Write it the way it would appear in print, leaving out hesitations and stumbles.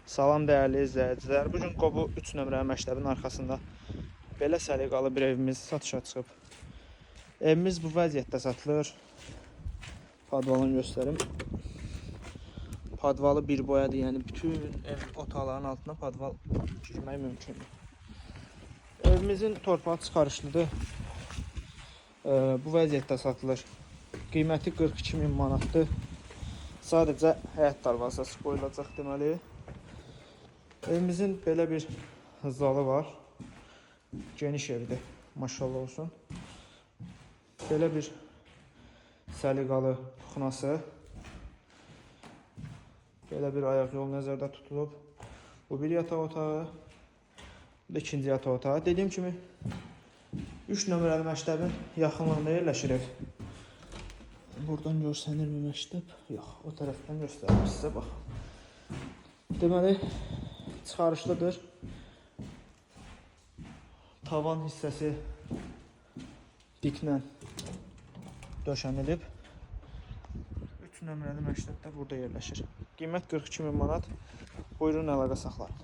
Salam dəyərli izləyicilər. Bu gün Qobu 3 nömrəli məktəbin arxasında belə səliqəli bir evimiz satışa çıxıb. Evimiz bu vəziyyətdə satılır. Podvalını göstərim. Podvalı bir boyadır, yəni bütün ev otaqların altına podval girmək mümkündür. Evimizin torpağı çıxarışlıdır. Bu vəziyyətdə satılır. Qiyməti 42.000 manatdır. Sadəcə həyət darvazası qoyulacaq deməli. Evimizin belə bir zalı var. Geniş evdir, maşallah olsun. Belə bir səliqəli xunası. Belə bir ayaq yolu nəzərdə tutulub. Bu bir yataq otağı. Bu da ikinci yataq otağı. Dediyim kimi 3 nömrəli məktəbin yaxınlığında yerləşir ev. Buradan görsənirmi məktəb? Yox, o tərəfdən göstərir sizə, bax. Deməli, çıxarışlıdır. Tavan hissəsi diklə döşənilib. 3 nömrəli məktəb də burada yerləşir. Qiymət 42.000 manat. Buyurun, əlaqə saxlayın.